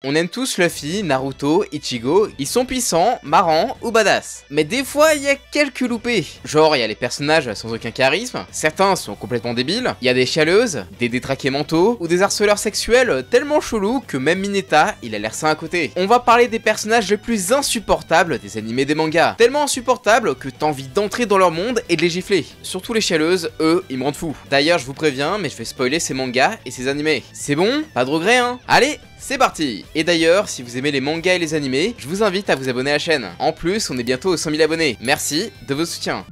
On aime tous Luffy, Naruto, Ichigo, ils sont puissants, marrants ou badass. Mais des fois, il y a quelques loupés. Genre, il y a les personnages sans aucun charisme, certains sont complètement débiles, il y a des chialeuses, des détraqués mentaux, ou des harceleurs sexuels tellement chelous que même Mineta, il a l'air sain à côté. On va parler des personnages les plus insupportables des animés et des mangas. Tellement insupportables que t'as envie d'entrer dans leur monde et de les gifler. Surtout les chialeuses, eux, ils me rendent fou. D'ailleurs, je vous préviens, mais je vais spoiler ces mangas et ces animés. C'est bon? Pas de regret, hein? Allez, c'est parti! Et d'ailleurs, si vous aimez les mangas et les animés, je vous invite à vous abonner à la chaîne. En plus, on est bientôt aux 100 000 abonnés. Merci de votre soutien.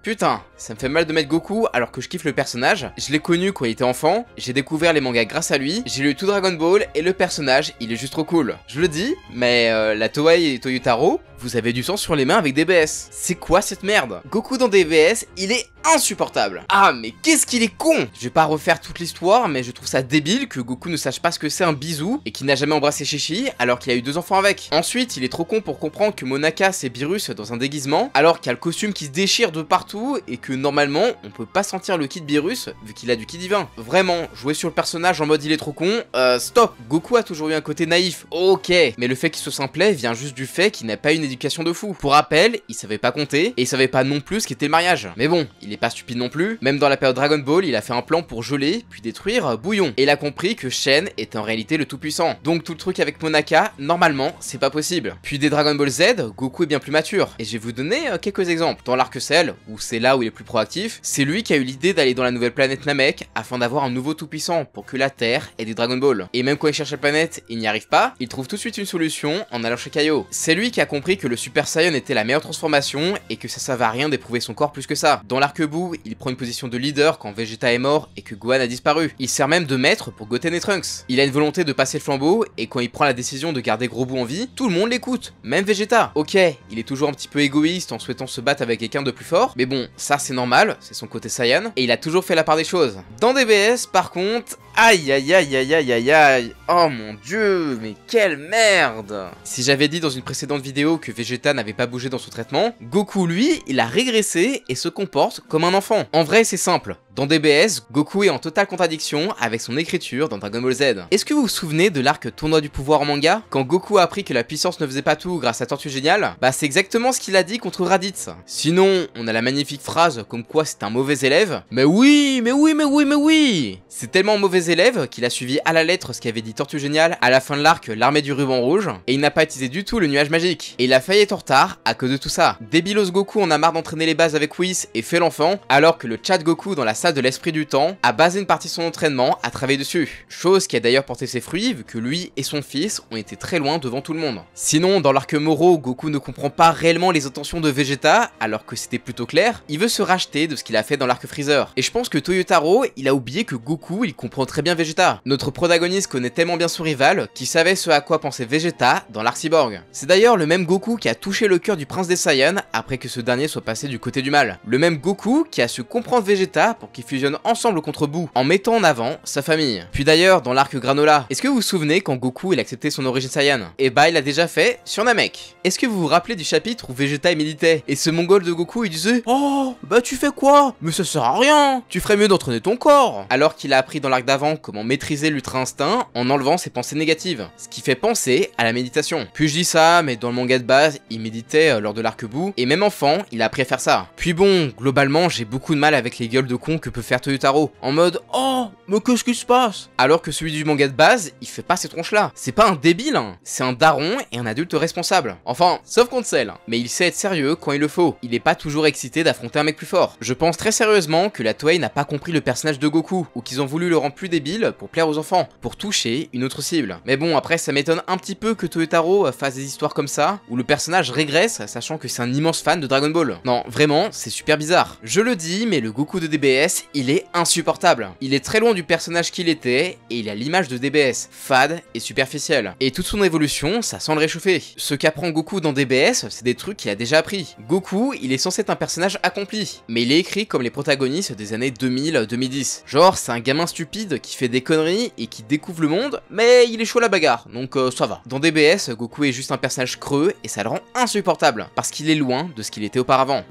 Putain, ça me fait mal de mettre Goku alors que je kiffe le personnage. Je l'ai connu quand il était enfant, j'ai découvert les mangas grâce à lui, j'ai lu tout Dragon Ball et le personnage, il est juste trop cool. Je le dis, mais la Toei et Toyotaro, vous avez du sang sur les mains avec DBS. C'est quoi cette merde? Goku dans DBS, il est insupportable. Ah mais qu'est-ce qu'il est con! Je vais pas refaire toute l'histoire, mais je trouve ça débile que Goku ne sache pas ce que c'est un bisou et qu'il n'a jamais embrassé Chichi alors qu'il a eu 2 enfants avec. Ensuite, il est trop con pour comprendre que Monaka c'est Beerus dans un déguisement alors qu'il y a le costume qui se déchire de partout et que normalement on peut pas sentir le ki de Beerus vu qu'il a du ki divin. Vraiment, jouer sur le personnage en mode il est trop con, stop! Goku a toujours eu un côté naïf, ok, mais le fait qu'il soit simplet vient juste du fait qu'il n'a pas une éducation de fou. Pour rappel, il savait pas compter et il savait pas non plus ce qu'était le mariage. Mais bon, il est pas stupide non plus, même dans la période Dragon Ball, il a fait un plan pour geler puis détruire Bouillon. Et il a compris que Shen est en réalité le tout-puissant. Donc tout le truc avec Monaka, normalement, c'est pas possible. Puis des Dragon Ball Z, Goku est bien plus mature. Et je vais vous donner quelques exemples. Dans l'arc Cell, où c'est là où il est plus proactif, c'est lui qui a eu l'idée d'aller dans la nouvelle planète Namek afin d'avoir un nouveau tout-puissant pour que la Terre ait des Dragon Ball. Et même quand il cherche la planète, il n'y arrive pas, il trouve tout de suite une solution en allant chez Kaio. C'est lui qui a compris que le Super Saiyan était la meilleure transformation et que ça servait à rien d'éprouver son corps plus que ça. Dans l'arc Boo, il prend une position de leader quand Vegeta est mort et que Gohan a disparu. Il sert même de maître pour Goten et Trunks. Il a une volonté de passer le flambeau et quand il prend la décision de garder Gros Boo en vie, tout le monde l'écoute, même Vegeta. Ok, il est toujours un petit peu égoïste en souhaitant se battre avec quelqu'un de plus fort, mais bon, ça c'est normal, c'est son côté Saiyan, et il a toujours fait la part des choses. Dans DBS, par contre, aïe aïe aïe aïe aïe aïe aïe, oh mon dieu, mais quelle merde! Si j'avais dit dans une précédente vidéo que Vegeta n'avait pas bougé dans son traitement, Goku lui, il a régressé et se comporte comme un enfant. En vrai c'est simple, dans DBS, Goku est en totale contradiction avec son écriture dans Dragon Ball Z. Est-ce que vous vous souvenez de l'arc Tournoi du pouvoir en manga? Quand Goku a appris que la puissance ne faisait pas tout grâce à Tortue Géniale, bah c'est exactement ce qu'il a dit contre Raditz. Sinon, on a la magnifique phrase comme quoi c'est un mauvais élève. Mais oui, mais oui, mais oui, mais oui! C'est tellement mauvais élève qu'il a suivi à la lettre ce qu'avait dit Tortue Géniale à la fin de l'arc L'armée du ruban rouge, et il n'a pas utilisé du tout le nuage magique. Et il a failli être en retard à cause de tout ça. Débilos Goku en a marre d'entraîner les bases avec Whis et fait l'enfant, alors que le chat Goku dans la salle de l'esprit du temps a basé une partie de son entraînement à travailler dessus. Chose qui a d'ailleurs porté ses fruits vu que lui et son fils ont été très loin devant tout le monde. Sinon, dans l'arc Moro, Goku ne comprend pas réellement les intentions de Vegeta, alors que c'était plutôt clair, il veut se racheter de ce qu'il a fait dans l'arc Freezer. Et je pense que Toyotaro, il a oublié que Goku, il comprend très bien Vegeta. Notre protagoniste connaît tellement bien son rival qu'il savait ce à quoi pensait Vegeta dans l'arc Cyborg. C'est d'ailleurs le même Goku qui a touché le cœur du prince des Saiyans après que ce dernier soit passé du côté du mal. Le même Goku qui a su comprendre Vegeta pour qu'ils fusionnent ensemble contre Boo en mettant en avant sa famille. Puis d'ailleurs dans l'arc Granola, est-ce que vous vous souvenez quand Goku il acceptait son origine Saiyan? Et bah il l'a déjà fait sur Namek. Est-ce que vous vous rappelez du chapitre où Vegeta il méditait et ce mongol de Goku il disait "Oh bah tu fais quoi? Mais ça sert à rien, tu ferais mieux d'entraîner ton corps", alors qu'il a appris dans l'arc d'avant comment maîtriser l'ultra instinct en enlevant ses pensées négatives, ce qui fait penser à la méditation. Puis je dis ça, mais dans le manga de base il méditait lors de l'arc Boo et même enfant il a appris à faire ça. Puis bon, globalement j'ai beaucoup de mal avec les gueules de con que peut faire Toyotaro, en mode "Oh, mais qu'est-ce qui se passe?" Alors que celui du manga de base, il fait pas ces tronches là. C'est pas un débile, hein. C'est un daron et un adulte responsable. Enfin, sauf contre Cell, mais il sait être sérieux quand il le faut. Il est pas toujours excité d'affronter un mec plus fort. Je pense très sérieusement que la Toei n'a pas compris le personnage de Goku, ou qu'ils ont voulu le rendre plus débile pour plaire aux enfants, pour toucher une autre cible. Mais bon, après ça m'étonne un petit peu que Toyotaro fasse des histoires comme ça, où le personnage régresse, sachant que c'est un immense fan de Dragon Ball. Non, vraiment, c'est super bizarre. Je le dis, mais le Goku de DBS, il est insupportable. Il est très loin du personnage qu'il était, et il a l'image de DBS, fade et superficielle. Et toute son évolution, ça sent le réchauffer. Ce qu'apprend Goku dans DBS, c'est des trucs qu'il a déjà appris. Goku, il est censé être un personnage accompli, mais il est écrit comme les protagonistes des années 2000-2010. Genre, c'est un gamin stupide qui fait des conneries et qui découvre le monde, mais il est chaud à la bagarre, donc ça va. Dans DBS, Goku est juste un personnage creux et ça le rend insupportable, parce qu'il est loin de ce qu'il était auparavant.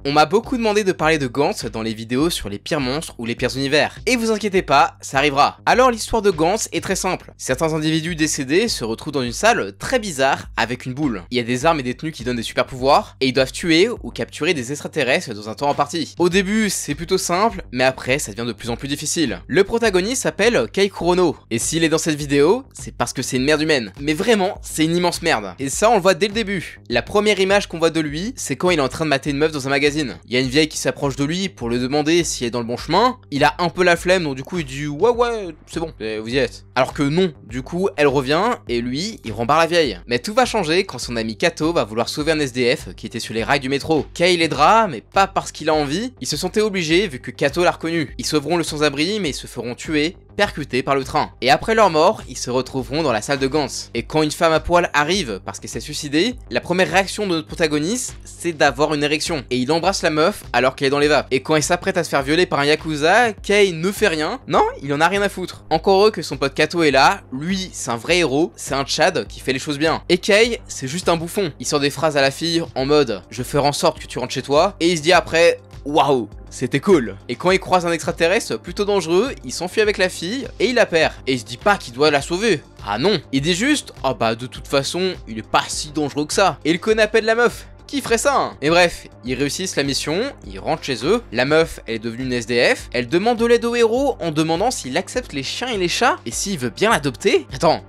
On m'a beaucoup demandé de parler de Gantz dans les vidéos sur les pires monstres ou les pires univers. Et vous inquiétez pas, ça arrivera. Alors l'histoire de Gantz est très simple. Certains individus décédés se retrouvent dans une salle très bizarre avec une boule. Il y a des armes et des tenues qui donnent des super pouvoirs, et ils doivent tuer ou capturer des extraterrestres dans un temps imparti. Au début, c'est plutôt simple, mais après, ça devient de plus en plus difficile. Le protagoniste s'appelle Kei Kurono, et s'il est dans cette vidéo, c'est parce que c'est une merde humaine. Mais vraiment, c'est une immense merde. Et ça, on le voit dès le début. La première image qu'on voit de lui, c'est quand il est en train de mater une meuf dans un magazine. Il y a une vieille qui s'approche de lui pour lui demander s'il est dans le bon chemin. Il a un peu la flemme, donc du coup, il dit ouais, c'est bon, vous y êtes. Alors que non, du coup, elle revient, et lui, il rembarre la vieille. Mais tout va changer quand son ami Kato va vouloir sauver un SDF qui était sur les rails du métro. Kei l'aidera, mais pas parce qu'il a envie. Ils se sentaient obligés vu que Kato l'a reconnu. Ils sauveront le sans-abri, mais ils se feront tuer, percutés par le train. Et après leur mort, ils se retrouveront dans la salle de Gantz. Et quand une femme à poil arrive parce qu'elle s'est suicidée, la première réaction de notre protagoniste, c'est d'avoir une érection. Et il embrasse la meuf alors qu'elle est dans les vapes. Et quand il s'apprête à se faire violer par un yakuza, Kei ne fait rien. Non, il en a rien à foutre. Encore heureux que son pote Kato est là. Lui, c'est un vrai héros, c'est un Tchad qui fait les choses bien. Et Kei, c'est juste un bouffon. Il sort des phrases à la fille en mode « je ferai en sorte que tu rentres chez toi » et il se dit après « waouh, c'était cool ». Et quand il croise un extraterrestre plutôt dangereux, il s'enfuit avec la fille et il la perd. Et il se dit pas qu'il doit la sauver. Ah non, il dit juste « ah bah de toute façon, il est pas si dangereux que ça ». Et il connaît à peine la meuf. Qui ferait ça hein? Et bref, ils réussissent la mission, ils rentrent chez eux, la meuf elle est devenue une SDF, elle demande de l'aide au héros en demandant s'il accepte les chiens et les chats, et s'il veut bien l'adopter. Attends,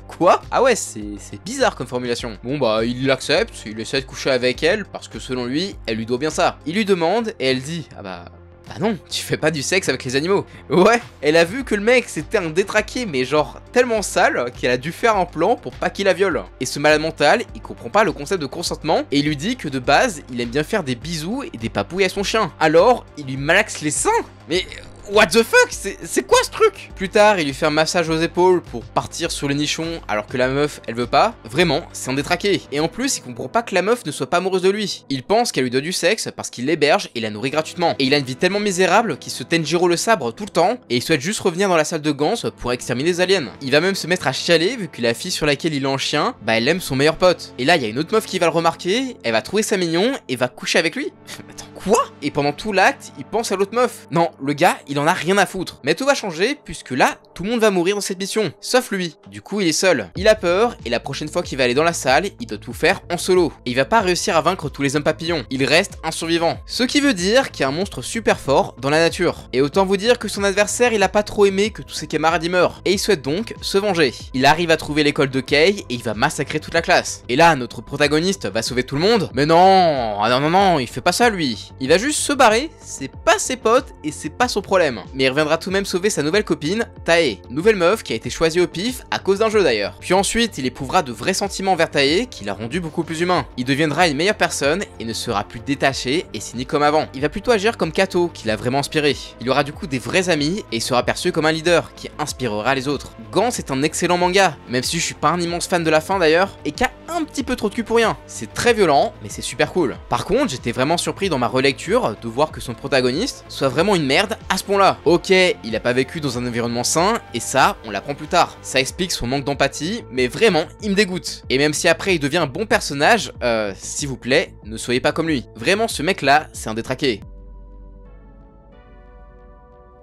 quoi? Ah ouais, c'est bizarre comme formulation. Bon bah, il l'accepte, il essaie de coucher avec elle, parce que selon lui, elle lui doit bien ça. Il lui demande, et elle dit, ah bah non, tu fais pas du sexe avec les animaux. Ouais, elle a vu que le mec c'était un détraqué, mais genre tellement sale qu'elle a dû faire un plan pour pas qu'il la viole. Et ce malade mental, il comprend pas le concept de consentement, et il lui dit que de base, il aime bien faire des bisous et des papouilles à son chien. Alors, il lui malaxe les seins. Mais what the fuck, c'est quoi ce truc? Plus tard, il lui fait un massage aux épaules pour partir sur le nichon alors que la meuf, elle veut pas. Vraiment, c'est un détraqué. Et en plus, il comprend pas que la meuf ne soit pas amoureuse de lui. Il pense qu'elle lui doit du sexe parce qu'il l'héberge et la nourrit gratuitement. Et il a une vie tellement misérable qu'il se Tenjiro le sabre tout le temps et il souhaite juste revenir dans la salle de Gantz pour exterminer les aliens. Il va même se mettre à chialer vu que la fille sur laquelle il est en chien, bah elle aime son meilleur pote. Et là, il y a une autre meuf qui va le remarquer, elle va trouver ça mignon et va coucher avec lui. Attends, quoi? Et pendant tout l'acte, il pense à l'autre meuf. Non, le gars, il en a rien à foutre. Mais tout va changer puisque là, tout le monde va mourir dans cette mission, sauf lui. Du coup, il est seul. Il a peur et la prochaine fois qu'il va aller dans la salle, il doit tout faire en solo. Et il va pas réussir à vaincre tous les hommes papillons. Il reste un survivant. Ce qui veut dire qu'il y a un monstre super fort dans la nature. Et autant vous dire que son adversaire, il a pas trop aimé que tous ses camarades y meurent. Et il souhaite donc se venger. Il arrive à trouver l'école de Kei et il va massacrer toute la classe. Et là, notre protagoniste va sauver tout le monde. Mais non, ah non, il fait pas ça lui. Il va juste se barrer, c'est pas ses potes et c'est pas son problème. Mais il reviendra tout de même sauver sa nouvelle copine, Tae, nouvelle meuf qui a été choisie au pif à cause d'un jeu d'ailleurs. Puis ensuite, il éprouvera de vrais sentiments envers Tae qui l'a rendu beaucoup plus humain. Il deviendra une meilleure personne et ne sera plus détaché et cynique comme avant. Il va plutôt agir comme Kato qui l'a vraiment inspiré. Il aura du coup des vrais amis et sera perçu comme un leader qui inspirera les autres. Gantz est un excellent manga, même si je suis pas un immense fan de la fin d'ailleurs, et qui a un petit peu trop de cul pour rien. C'est très violent, mais c'est super cool. Par contre, j'étais vraiment surpris dans ma relecture de voir que son protagoniste soit vraiment une merde à ce point-là. Ok, il a pas vécu dans un environnement sain, et ça, on l'apprend plus tard. Ça explique son manque d'empathie, mais vraiment, il me dégoûte. Et même si après il devient un bon personnage, s'il vous plaît, ne soyez pas comme lui. Vraiment, ce mec-là, c'est un détraqué.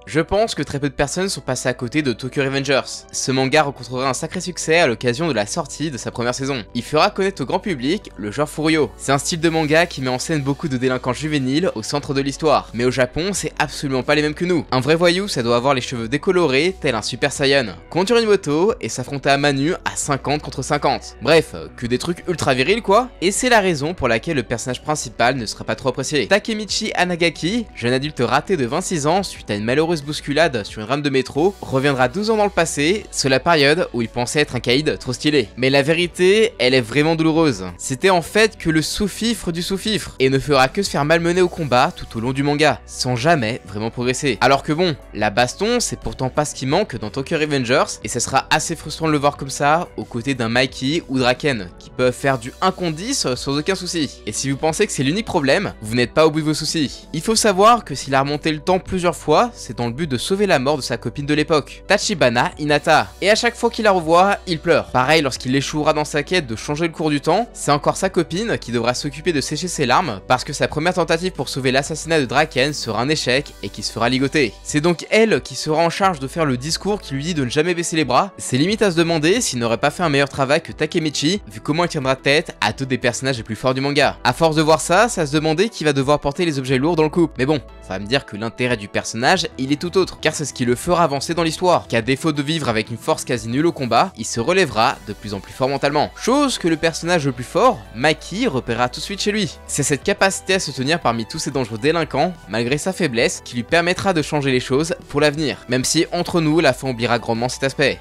Je pense que très peu de personnes sont passées à côté de Tokyo Revengers. Ce manga rencontrera un sacré succès à l'occasion de la sortie de sa première saison. Il fera connaître au grand public le genre Furio. C'est un style de manga qui met en scène beaucoup de délinquants juvéniles au centre de l'histoire. Mais au Japon, c'est absolument pas les mêmes que nous. Un vrai voyou, ça doit avoir les cheveux décolorés, tel un Super Saiyan, conduire une moto et s'affronter à main nue à 50 contre 50. Bref, que des trucs ultra virils quoi. Et c'est la raison pour laquelle le personnage principal ne sera pas trop apprécié. Takemichi Anagaki, jeune adulte raté de 26 ans suite à une malheureuse bousculade sur une rame de métro, reviendra 12 ans dans le passé, sur la période où il pensait être un caïd trop stylé. Mais la vérité, elle est vraiment douloureuse. C'était en fait que le sous-fifre du sous-fifre, et ne fera que se faire malmener au combat tout au long du manga, sans jamais vraiment progresser. Alors que bon, la baston, c'est pourtant pas ce qui manque dans Tokyo Revengers, et ça sera assez frustrant de le voir comme ça, aux côtés d'un Mikey ou Draken, qui peuvent faire du 1 contre 10 sans aucun souci. Et si vous pensez que c'est l'unique problème, vous n'êtes pas au bout de vos soucis. Il faut savoir que s'il a remonté le temps plusieurs fois, c'est dans le but de sauver la mort de sa copine de l'époque, Tachibana Hinata. Et à chaque fois qu'il la revoit, il pleure. Pareil, lorsqu'il échouera dans sa quête de changer le cours du temps, c'est encore sa copine qui devra s'occuper de sécher ses larmes parce que sa première tentative pour sauver l'assassinat de Draken sera un échec et qui se fera ligoter. C'est donc elle qui sera en charge de faire le discours qui lui dit de ne jamais baisser les bras. C'est limite à se demander s'il n'aurait pas fait un meilleur travail que Takemichi, vu comment il tiendra tête à tous des personnages les plus forts du manga. À force de voir ça se demander qui va devoir porter les objets lourds dans le couple. Mais bon, ça va me dire que l'intérêt du personnage, il est tout autre, car c'est ce qui le fera avancer dans l'histoire, qu'à défaut de vivre avec une force quasi nulle au combat, il se relèvera de plus en plus fort mentalement. Chose que le personnage le plus fort, Maki, repérera tout de suite chez lui. C'est cette capacité à se tenir parmi tous ces dangereux délinquants, malgré sa faiblesse, qui lui permettra de changer les choses pour l'avenir, même si entre nous, la fin oubliera grandement cet aspect.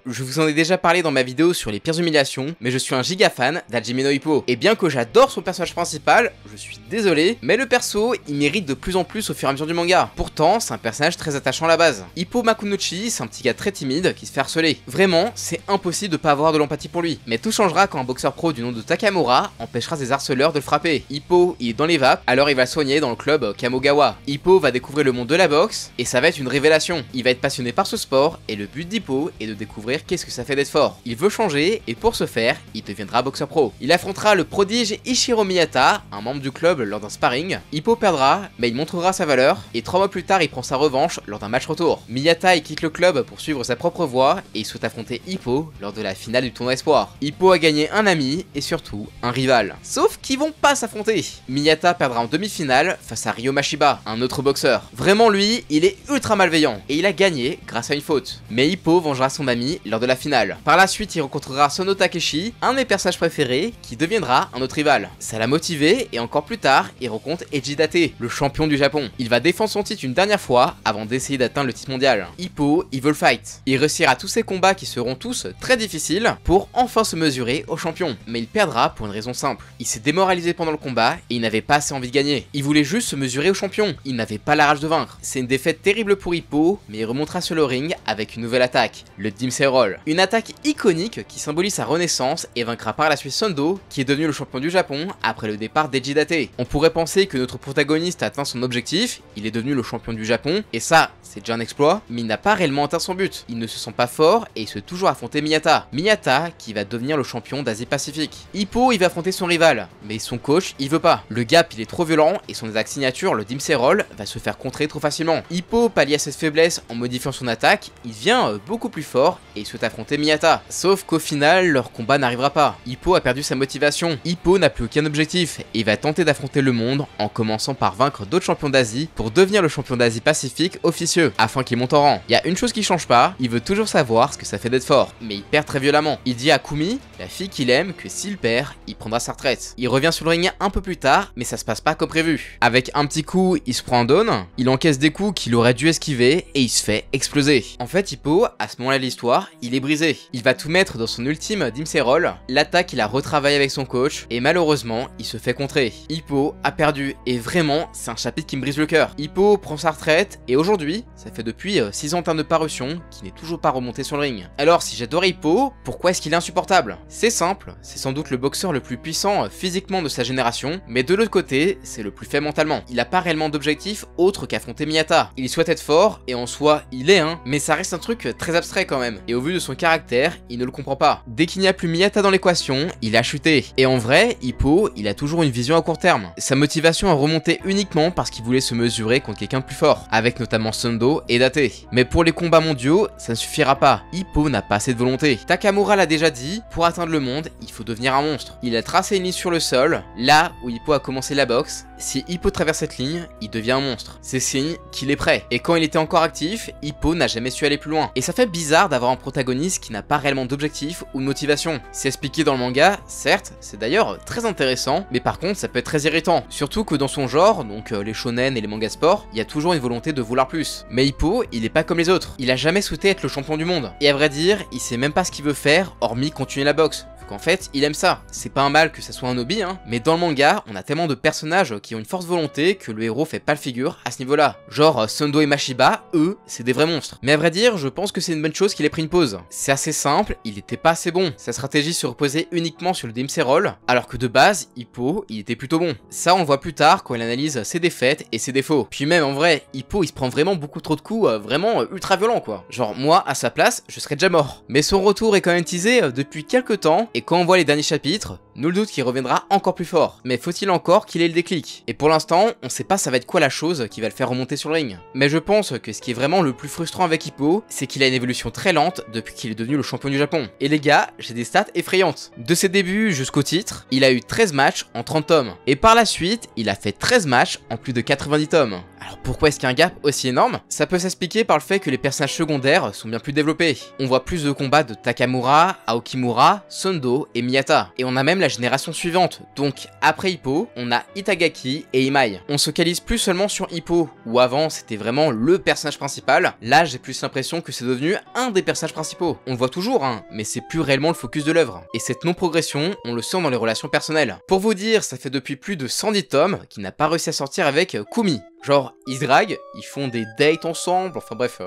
Je vous en ai déjà parlé dans ma vidéo sur les pires humiliations, mais je suis un giga fan d'Hajime no Ippo. Et bien que j'adore son personnage principal, je suis désolé, mais le perso, il mérite de plus en plus au fur et à mesure du manga. Pourtant, c'est un personnage très attachant à la base. Ippo Makunouchi, c'est un petit gars très timide qui se fait harceler. Vraiment, c'est impossible de pas avoir de l'empathie pour lui. Mais tout changera quand un boxeur pro du nom de Takamura empêchera ses harceleurs de le frapper. Ippo, il est dans les vapes, alors il va soigner dans le club Kamogawa. Ippo va découvrir le monde de la boxe, et ça va être une révélation. Il va être passionné par ce sport, et le but d'Ippo est de découvrir qu'est-ce que ça fait d'être fort. Il veut changer et pour ce faire, il deviendra boxeur pro. Il affrontera le prodige Ichiro Miyata, un membre du club lors d'un sparring. Ippo perdra, mais il montrera sa valeur et 3 mois plus tard, il prend sa revanche lors d'un match retour. Miyata il quitte le club pour suivre sa propre voie et il souhaite affronter Ippo lors de la finale du tournoi espoir. Ippo a gagné un ami et surtout un rival. Sauf qu'ils vont pas s'affronter. Miyata perdra en demi-finale face à Ryo Mashiba, un autre boxeur. Vraiment lui, il est ultra malveillant et il a gagné grâce à une faute. Mais Ippo vengera son ami lors de la finale. Par la suite, il rencontrera Sono Takeshi, un de mes personnages préférés, qui deviendra un autre rival. Ça l'a motivé et encore plus tard, il rencontre Eiji Date, le champion du Japon. Il va défendre son titre une dernière fois avant d'essayer d'atteindre le titre mondial. Ippo, il veut le fight. Il réussira tous ses combats qui seront tous très difficiles pour enfin se mesurer au champion. Mais il perdra pour une raison simple. Il s'est démoralisé pendant le combat et il n'avait pas assez envie de gagner. Il voulait juste se mesurer au champion. Il n'avait pas la rage de vaincre. C'est une défaite terrible pour Ippo, mais il remontera sur le ring avec une nouvelle attaque, le Dimsei Roll. Une attaque iconique qui symbolise sa renaissance et vaincra par la suite Sando, qui est devenu le champion du Japon après le départ d'Eiji Date. On pourrait penser que notre protagoniste a atteint son objectif, il est devenu le champion du Japon, et ça, c'est déjà un exploit, mais il n'a pas réellement atteint son but. Il ne se sent pas fort et il souhaite toujours affronter Miyata. Miyata qui va devenir le champion d'Asie-Pacifique. Ippo, il va affronter son rival, mais son coach, il veut pas. Le gap, il est trop violent et son attaque signature, le Dimsei Roll, va se faire contrer trop facilement. Ippo pallie à cette faiblesse en modifiant son attaque, il devient beaucoup plus fort et il souhaite affronter Miyata. Sauf qu'au final, leur combat n'arrivera pas. Ippo a perdu sa motivation. Ippo n'a plus aucun objectif et il va tenter d'affronter le monde en commençant par vaincre d'autres champions d'Asie pour devenir le champion d'Asie-Pacifique officieux, afin qu'il monte en rang. Il y a une chose qui change pas, il veut toujours savoir ce que ça fait d'être fort, mais il perd très violemment. Il dit à Kumi, la fille qu'il aime, que s'il perd, il prendra sa retraite. Il revient sur le ring un peu plus tard, mais ça se passe pas comme prévu. Avec un petit coup, il se prend un down, il encaisse des coups qu'il aurait dû esquiver et il se fait exploser. En fait, Ippo, à ce moment-là de l'histoire, il est brisé. Il va tout mettre dans son ultime Dimsei Roll, l'attaque il a retravaillé avec son coach et malheureusement il se fait contrer. Ippo a perdu et vraiment c'est un chapitre qui me brise le cœur. Ippo prend sa retraite et aujourd'hui ça fait depuis 6 ans de parution qu'il n'est toujours pas remonté sur le ring. Alors si j'adore Ippo, pourquoi est-ce qu'il est insupportable? C'est simple, c'est sans doute le boxeur le plus puissant physiquement de sa génération, mais de l'autre côté c'est le plus faible mentalement. Il a pas réellement d'objectif autre qu'affronter Miyata. Il souhaite être fort et en soi il est mais ça reste un truc très abstrait quand même et au vu de son caractère il ne le comprend pas. Dès qu'il n'y a plus Miyata dans l'équation, il a chuté. Et en vrai, Ippo, il a toujours une vision à court terme. Sa motivation a remonté uniquement parce qu'il voulait se mesurer contre quelqu'un de plus fort, avec notamment Sando et Date. Mais pour les combats mondiaux, ça ne suffira pas. Ippo n'a pas assez de volonté. Takamura l'a déjà dit, pour atteindre le monde, il faut devenir un monstre. Il a tracé une ligne sur le sol, là où Ippo a commencé la boxe. Si Ippo traverse cette ligne, il devient un monstre. C'est signe qu'il est prêt. Et quand il était encore actif, Ippo n'a jamais su aller plus loin. Et ça fait bizarre d'avoir un protagoniste qui n'a pas réellement d'objectif ou de motivation. C'est expliqué dans le manga, certes, c'est d'ailleurs très intéressant, mais par contre ça peut être très irritant. Surtout que dans son genre, donc les shonen et les mangas sport, il y a toujours une volonté de vouloir plus. Mais Ippo, il est pas comme les autres. Il a jamais souhaité être le champion du monde. Et à vrai dire, il sait même pas ce qu'il veut faire, hormis continuer la boxe. qu'en fait, il aime ça. C'est pas un mal que ça soit un hobby, hein, mais dans le manga, on a tellement de personnages qui ont une forte volonté que le héros fait pas le figure à ce niveau-là. Genre Sundo et Mashiba, eux, c'est des vrais monstres. Mais à vrai dire, je pense que c'est une bonne chose qu'il ait pris une pause. C'est assez simple, il était pas assez bon. Sa stratégie se reposait uniquement sur le Dimsey Roll, alors que de base, Hippo, il était plutôt bon. Ça, on le voit plus tard quand il analyse ses défaites et ses défauts. Puis même en vrai, Hippo, il se prend vraiment beaucoup trop de coups, vraiment ultra violents quoi. Genre moi, à sa place, je serais déjà mort. Mais son retour est quand même teasé depuis quelques temps, et quand on voit les derniers chapitres, nul doute qu'il reviendra encore plus fort. Mais faut-il encore qu'il ait le déclic? Et pour l'instant, on sait pas ça va être quoi la chose qui va le faire remonter sur le ring. Mais je pense que ce qui est vraiment le plus frustrant avec Hippo, c'est qu'il a une évolution très lente depuis qu'il est devenu le champion du Japon. Et les gars, j'ai des stats effrayantes. De ses débuts jusqu'au titre, il a eu 13 matchs en 30 tomes. Et par la suite, il a fait 13 matchs en plus de 90 tomes. Alors pourquoi est-ce qu'il y a un gap aussi énorme? Ça peut s'expliquer par le fait que les personnages secondaires sont bien plus développés. On voit plus de combats de Takamura, Aokimura, Sundo et Miyata. Et on a même la génération suivante, donc après Hippo, on a Itagaki et Imai. On se calise plus seulement sur Hippo, où avant c'était vraiment le personnage principal. Là j'ai plus l'impression que c'est devenu un des personnages principaux. On le voit toujours, hein, mais c'est plus réellement le focus de l'œuvre. Et cette non-progression, on le sent dans les relations personnelles. Pour vous dire, ça fait depuis plus de 110 tomes qu'il n'a pas réussi à sortir avec Kumi. Genre, ils se draguent, ils font des dates ensemble, enfin bref,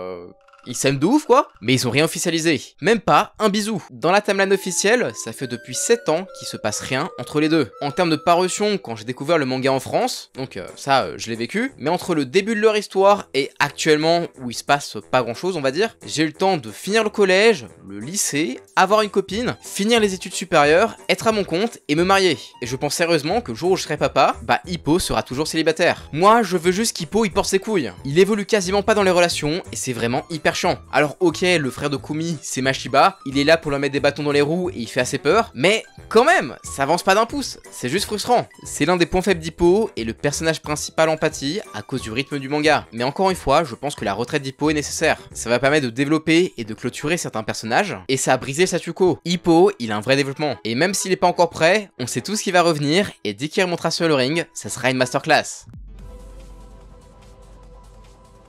ils s'aiment de ouf quoi, mais ils ont rien officialisé. Même pas un bisou. Dans la timeline officielle, ça fait depuis 7 ans qu'il se passe rien entre les deux. En termes de parution, quand j'ai découvert le manga en France, donc ça je l'ai vécu, mais entre le début de leur histoire et actuellement où il se passe pas grand chose on va dire, j'ai eu le temps de finir le collège, le lycée, avoir une copine, finir les études supérieures, être à mon compte et me marier. Et je pense sérieusement que le jour où je serai papa, bah Hippo sera toujours célibataire. Moi je veux juste qu'Hippo il porte ses couilles. Il évolue quasiment pas dans les relations et c'est vraiment hyper chiant. Alors ok, le frère de Kumi, c'est Mashiba, il est là pour leur mettre des bâtons dans les roues et il fait assez peur, mais quand même, ça avance pas d'un pouce, c'est juste frustrant. C'est l'un des points faibles d'Hippo et le personnage principal empathie à cause du rythme du manga. Mais encore une fois, je pense que la retraite d'Hippo est nécessaire. Ça va permettre de développer et de clôturer certains personnages, et ça a brisé le statu quo. Hippo, il a un vrai développement. Et même s'il est pas encore prêt, on sait tout ce qui va revenir, et dès qu'il remontera sur le ring, ça sera une masterclass.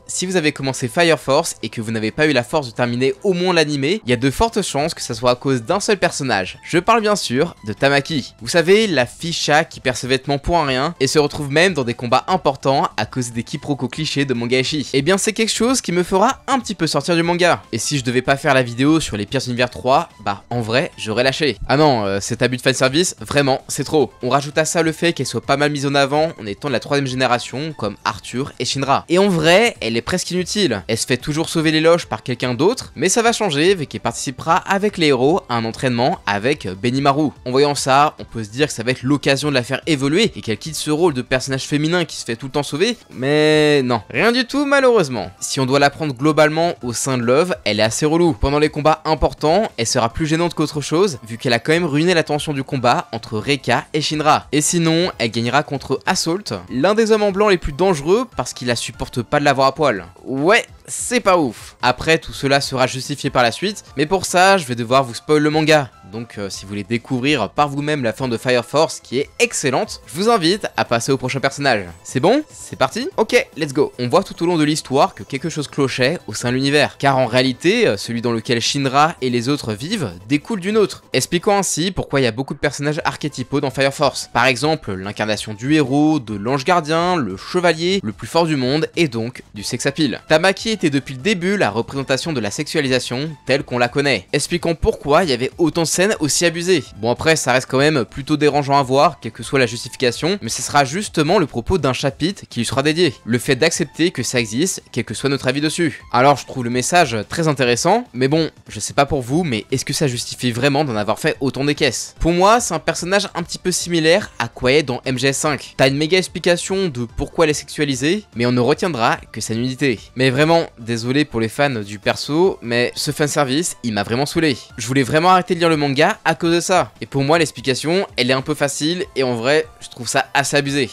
Si vous avez commencé Fire Force et que vous n'avez pas eu la force de terminer au moins l'animé, il y a de fortes chances que ça soit à cause d'un seul personnage. Je parle bien sûr de Tamaki. Vous savez, la fille chat qui perd ses vêtements pour un rien et se retrouve même dans des combats importants à cause des quiproquos clichés de Mangaishi. Et bien c'est quelque chose qui me fera un petit peu sortir du manga. Et si je devais pas faire la vidéo sur les pires univers 3, bah en vrai j'aurais lâché. Ah non, cet abus de fanservice, vraiment c'est trop. On rajoute à ça le fait qu'elle soit pas mal mise en avant en étant de la 3ème génération comme Arthur et Shinra. Et en vrai, elle est presque inutile. Elle se fait toujours sauver l'éloge par quelqu'un d'autre, mais ça va changer vu qu'elle participera avec les héros à un entraînement avec Benimaru. En voyant ça, on peut se dire que ça va être l'occasion de la faire évoluer et qu'elle quitte ce rôle de personnage féminin qui se fait tout le temps sauver, mais non, rien du tout malheureusement. Si on doit la prendre globalement au sein de Love, elle est assez relou. Pendant les combats importants, elle sera plus gênante qu'autre chose vu qu'elle a quand même ruiné la tension du combat entre Reika et Shinra. Et sinon, elle gagnera contre Assault, l'un des hommes en blanc les plus dangereux parce qu'il la supporte pas de l'avoir à poil. Ouais, c'est pas ouf. Après, tout cela sera justifié par la suite, mais pour ça, je vais devoir vous spoil le manga. Donc si vous voulez découvrir par vous-même la fin de Fire Force qui est excellente, je vous invite à passer au prochain personnage. C'est bon? C'est parti? Ok, let's go. On voit tout au long de l'histoire que quelque chose clochait au sein de l'univers, car en réalité, celui dans lequel Shinra et les autres vivent découle d'une autre, expliquant ainsi pourquoi il y a beaucoup de personnages archétypaux dans Fire Force. Par exemple, l'incarnation du héros, de l'ange gardien, le chevalier, le plus fort du monde, et donc du sex appeal. Tamaki était depuis le début la représentation de la sexualisation telle qu'on la connaît, expliquant pourquoi il y avait autant de scènes aussi abusées. Bon après ça reste quand même plutôt dérangeant à voir, quelle que soit la justification, mais ce sera justement le propos d'un chapitre qui lui sera dédié. Le fait d'accepter que ça existe, quel que soit notre avis dessus. Alors je trouve le message très intéressant, mais bon, je sais pas pour vous, mais est-ce que ça justifie vraiment d'en avoir fait autant des caisses? Pour moi, c'est un personnage un petit peu similaire à Quiet dans MGS5. T'as une méga explication de pourquoi elle est sexualisée, mais on ne retiendra que sa nudité. Mais vraiment, désolé pour les fans du perso, mais ce fanservice, il m'a vraiment saoulé. Je voulais vraiment arrêter de lire le manga à cause de ça. Et pour moi, l'explication, elle est un peu facile, et en vrai, je trouve ça assez abusé.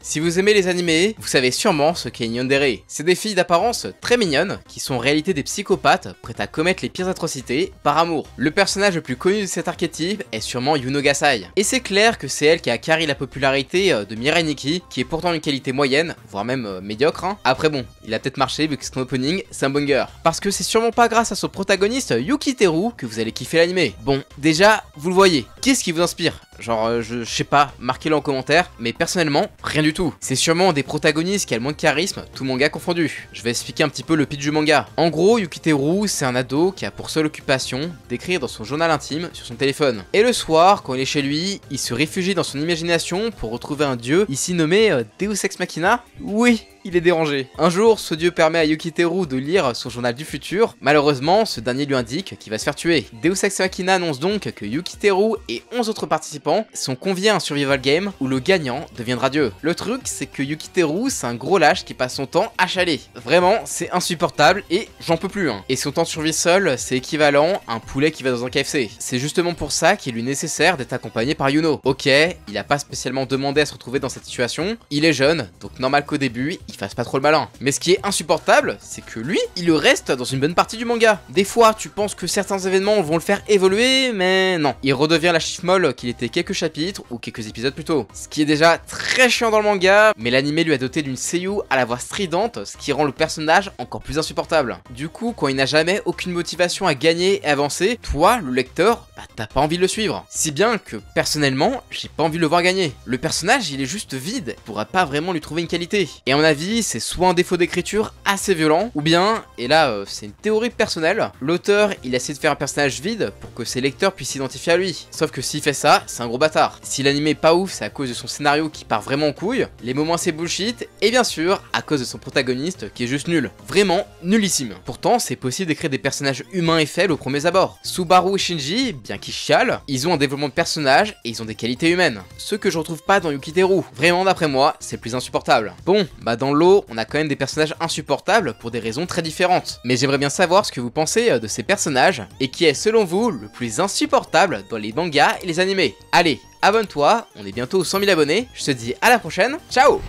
Si vous aimez les animés, vous savez sûrement ce qu'est une yandere. C'est des filles d'apparence très mignonnes, qui sont en réalité des psychopathes, prêtes à commettre les pires atrocités par amour. Le personnage le plus connu de cet archétype est sûrement Yuno Gasai. Et c'est clair que c'est elle qui a carré la popularité de Mirai Nikki, qui est pourtant une qualité moyenne, voire même médiocre. Après bon, il a peut-être marché vu que son opening, c'est un banger. Parce que c'est sûrement pas grâce à son protagoniste Yukiteru que vous allez kiffer l'animé. Bon, déjà, vous le voyez, qu'est-ce qui vous inspire? Genre, je sais pas, marquez-le en commentaire, mais personnellement, rien du tout. C'est sûrement des protagonistes qui a le moins de charisme, tout manga confondu. Je vais expliquer un petit peu le pitch du manga. En gros, Yukiteru, c'est un ado qui a pour seule occupation d'écrire dans son journal intime sur son téléphone. Et le soir, quand il est chez lui, il se réfugie dans son imagination pour retrouver un dieu, ici nommé Deus Ex Machina. Oui, il est dérangé. Un jour, ce dieu permet à Yukiteru de lire son journal du futur. Malheureusement, ce dernier lui indique qu'il va se faire tuer. Deus Ex Machina annonce donc que Yukiteru et 11 autres participants sont conviés à un survival game où le gagnant deviendra dieu. Le truc, c'est que Yukiteru, c'est un gros lâche qui passe son temps à chialer. Vraiment, c'est insupportable et j'en peux plus. Et son temps de survie seul, c'est équivalent à un poulet qui va dans un KFC. C'est justement pour ça qu'il lui est nécessaire d'être accompagné par Yuno. Ok, il a pas spécialement demandé à se retrouver dans cette situation. Il est jeune, donc normal qu'au début, il fasse pas trop le malin. Mais ce qui est insupportable, c'est que lui, il reste dans une bonne partie du manga. Des fois, tu penses que certains événements vont le faire évoluer, mais non. Il redevient la chiffre molle qu'il était quelques chapitres ou quelques épisodes plus tôt. Ce qui est déjà très chiant dans le manga, mais l'anime lui a doté d'une seiyuu à la voix stridente, ce qui rend le personnage encore plus insupportable. Du coup, quand il n'a jamais aucune motivation à gagner et avancer, toi, le lecteur, bah t'as pas envie de le suivre. Si bien que, personnellement, j'ai pas envie de le voir gagner. Le personnage, il est juste vide, pourra pas vraiment lui trouver une qualité. Et à mon avis, c'est soit un défaut d'écriture assez violent, ou bien, et là c'est une théorie personnelle, l'auteur il essaie de faire un personnage vide pour que ses lecteurs puissent s'identifier à lui. Sauf que s'il fait ça, c'est un gros bâtard. Si l'anime est pas ouf, c'est à cause de son scénario qui part vraiment en couille, les moments c'est bullshit, et bien sûr, à cause de son protagoniste qui est juste nul. Vraiment nullissime. Pourtant, c'est possible d'écrire des personnages humains et faibles aux premiers abords. Subaru et Shinji, bien qu'ils chialent, ils ont un développement de personnage et ils ont des qualités humaines. Ce que je retrouve pas dans Yukiteru. Vraiment d'après moi, c'est plus insupportable. Bon, bah dans l'eau, on a quand même des personnages insupportables pour des raisons très différentes. Mais j'aimerais bien savoir ce que vous pensez de ces personnages et qui est selon vous le plus insupportable dans les mangas et les animés. Allez, abonne-toi, on est bientôt aux 100 000 abonnés, je te dis à la prochaine, ciao!